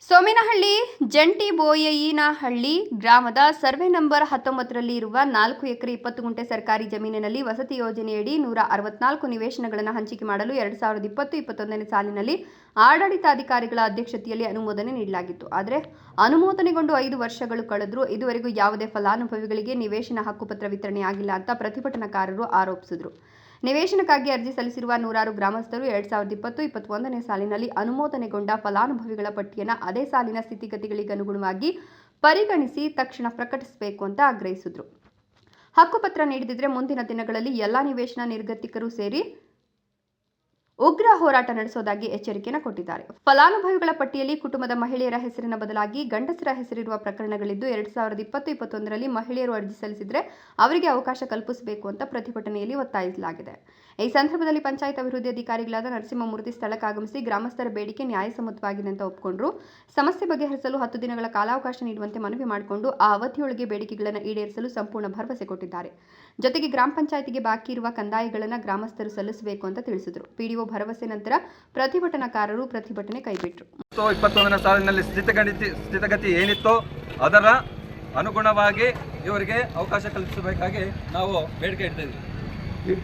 ಸೋಮೇನಹಳ್ಳಿ ಜಂಟಿ ಬೋಯಯ್ಯನಹಳ್ಳಿ ಗ್ರಾಮದ survey number 19ರಲ್ಲಿ ಇರುವ 4 ಎಕರೆ 20 ಗುಂಟೆ ಸರ್ಕಾರಿ ಜಮೀನಿನಲ್ಲಿ ವಸತಿ ಯೋಜನೆಯಡಿ 164 ನಿವೇಶನಗಳನ್ನು ಹಂಚಿಕೆ ಮಾಡಲು 2020-21ನೇ ಸಾಲಿನಲ್ಲಿ ಆಡಳಿತಾಧಿಕಾರಿಗಳ ಅಧ್ಯಕ್ಷತೆಯಲ್ಲಿ ಅನುಮೋದನೆ ನೀಡಲಾಗಿತ್ತು. ಆದರೆ ಅನುಮೋದನೆಗೊಂಡು 5 ವರ್ಷಗಳು ಕಳೆದರೂ ಇದುವರೆಗೂ ಯಾವುದೇ ಫಲಾನುಭವಿಗಳಿಗೆ ನಿವೇಶನ ಹಕ್ಕುಪತ್ರ ವಿತರಣೆಯಾಗಿಲ್ಲ ಅಂತ ಪ್ರತಿಭಟನಾಕಾರರು ಆರೋಪಿಸಿದರು. ನಿವೇಶನಕ್ಕಾಗಿ ಅರ್ಜಿ ಸಲ್ಲಿಸಿರುವ ನೂರಾರು ಗ್ರಾಮಸ್ಥರು 2020-21ನೇ ಸಾಲಿನಲ್ಲಿ ಅನುಮೋದನೆಗೊಂಡ ಫಲಾನುಭವಿಗಳ ಪಟ್ಟಿಯನ್ನು ಅದೇ ಸಾಲಿನ ಸ್ಥಿತಿಗತಿಗಳಿಗನುಗುಣವಾಗಿ ಪರಿಗಣಿಸಿ ತಕ್ಷಣ ಪ್ರಕಟಿಸಬೇಕು ಅಂತ ಆಗ್ರಹಿಸಿದರು. ಹಕ್ಕುಪತ್ರ ನೀಡದಿದ್ದರೆ ಮುಂದಿನ ದಿನಗಳಲ್ಲಿ ಎಲ್ಲ ನಿವೇಶನ ನಿರ್ಗತಿಕರು ಸೇರಿ ಉಗ್ರ ಹೋರಾಟ ನಡೆಸೋದಾಗಿ ಎಚ್ಚರಿಕೆಯನ್ನು ಕೊಟ್ಟಿದ್ದಾರೆ. ಫಲಾನುಭವಿಗಳ ಪಟ್ಟಿಯಲ್ಲಿ ಕುಟುಂಬದ ಮಹಿಳೆಯರ ಹೆಸರಿನ ಬದಲಾಗಿ ಗಂಡಸರ ಹೆಸರಿರುವ ಪ್ರಕರಣಗಳಿದ್ದು 2020-21ರಲ್ಲಿ ಮಹಿಳೆಯರು ಅರ್ಜಿ ಸಲ್ಲಿಸಿದರೆ ಅವರಿಗೆ ಅವಕಾಶ ಕಲ್ಪಿಸಬೇಕು ಅಂತ ಪ್ರತಿಭಟನೆಯಲ್ಲಿ ಒತ್ತಾಯಿಸಲಾಗಿದೆ. ಈ ಸಂದರ್ಭದಲ್ಲಿ ಪಂಚಾಯತ್ ಅಭಿವೃದ್ಧಿ ಅಧಿಕಾರಿಗಳಾದ ನರಸಿಂಹಮೂರ್ತಿ ಸ್ಥಳಕ್ಕೆ ಆಗಮಿಸಿ ಗ್ರಾಮಸ್ಥರ ಬೇಡಿಕೆ ನ್ಯಾಯಸಮ್ಮತವಾಗಿದೆ ಅಂತ ಒಪ್ಪಿಕೊಂಡ್ರು. ಸಮಸ್ಯೆ ಬಗೆಹರಿಸಲು 10 ದಿನಗಳ ಕಾಲಾವಕಾಶ ನೀಡುವಂತೆ ಮನವಿ ಮಾಡಿಕೊಂಡು ಆ ಅವಧಿಯೊಳಗೆ ಬೇಡಿಕೆಗಳನ್ನು ಈಡೇರಿಸಲು ಸಂಪೂರ್ಣ ಭರವಸೆ ಕೊಟ್ಟಿದ್ದಾರೆ. ಜೊತೆಗೆ ಗ್ರಾಮ ಪಂಚಾಯತಿಗೆ ಬಾಕಿ ಇರುವ ಕಂದಾಯಗಳನ್ನು ಗ್ರಾಮಸ್ಥರು ಸಲ್ಲಿಸಬೇಕು ಅಂತ ತಿಳಿಸಿದರು. ಪಿಡಿಒ ಭರವಸೆ ನಂತರ ಪ್ರತಿಭಟನಾಕಾರರು ಪ್ರತಿಭಟನೆ ಕೈಬಿಟ್ಟರು. 21ನೇ ಸಾಲಿನಲ್ಲಿ ಸ್ಥಿತಿಗತಿ ಏನಿತ್ತೋ ಅದರ ಅನುಗುಣವಾಗಿ ಇವರಿಗೆ ಅವಕಾಶ ಕಲ್ಪಿಸಬೇಕಾಗಿ ನಾವು ಬೇಡಿಕೆ ಇಡ್ತಾ ಇದ್ದೀವಿ.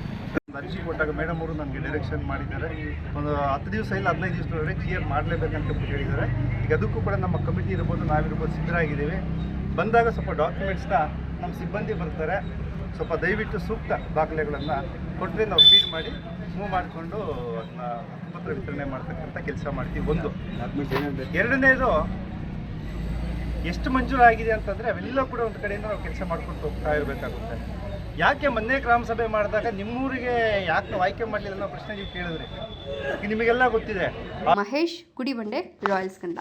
ಅರ್ಜಿ ಕೊಟ್ಟಾಗ ಮೇಡಮ್ ಅವರು ನನಗೆ ಡೈರೆಕ್ಷನ್ ಮಾಡಿದ್ದಾರೆ. ಒಂದು 10 ದಿವಸ ಇಲ್ಲ 15 ದಿವಸದೊಳಗೆ ಕ್ಲಿಯರ್ ಮಾಡಲೇಬೇಕಂತ ಹೇಳಿದ್ದಾರೆ. ಈಗ ಅದಕ್ಕೂ ಕೂಡ ನಮ್ಮ ಕಮಿಟಿ ಇರ್ಬೋದು, ನಾವಿರ್ಬೋದು ಸಿದ್ಧರಾಗಿದ್ದೀವಿ. ಬಂದಾಗ ಸ್ವಲ್ಪ ಡಾಕ್ಯುಮೆಂಟ್ಸ್ನ ನಮ್ಮ ಸಿಬ್ಬಂದಿ ಬರ್ತಾರೆ. ಸ್ವಲ್ಪ ದಯವಿಟ್ಟು ಸೂಕ್ತ ದಾಖಲೆಗಳನ್ನು ಕೊಟ್ಟರೆ ನಾವು ಫೀಡ್ ಮಾಡಿ ಮೂವ್ ಮಾಡಿಕೊಂಡು ಅದನ್ನ ಹಕ್ಕುಪತ್ರ ವಿತರಣೆ ಮಾಡ್ತಕ್ಕಂಥ ಕೆಲಸ ಮಾಡ್ತೀವಿ. ಒಂದು. ಎರಡನೇದು, ಎಷ್ಟು ಮಂಜೂರಾಗಿದೆ ಅಂತಂದರೆ ಅವೆಲ್ಲ ಕೂಡ ಒಂದು ಕಡೆಯಿಂದ ನಾವು ಕೆಲಸ ಮಾಡ್ಕೊಂಡು ಹೋಗ್ತಾ ಇರಬೇಕಾಗುತ್ತೆ. ಯಾಕೆ ಮೊನ್ನೆ ಗ್ರಾಮ ಸಭೆ ಮಾಡಿದಾಗ ನಿಮ್ಮೂರಿಗೆ ಯಾಕೆ ನಾವು ಆಯ್ಕೆ ಮಾಡಲಿಲ್ಲ ಅನ್ನೋ ಪ್ರಶ್ನೆ ನೀವು ಕೇಳಿದ್ರಿ. ನಿಮಗೆಲ್ಲ ಗೊತ್ತಿದೆ. ಮಹೇಶ್ ಗುಡಿಬಂಡೆ, ರಾಯಲ್ಸ್ ಕನ್ನಡ.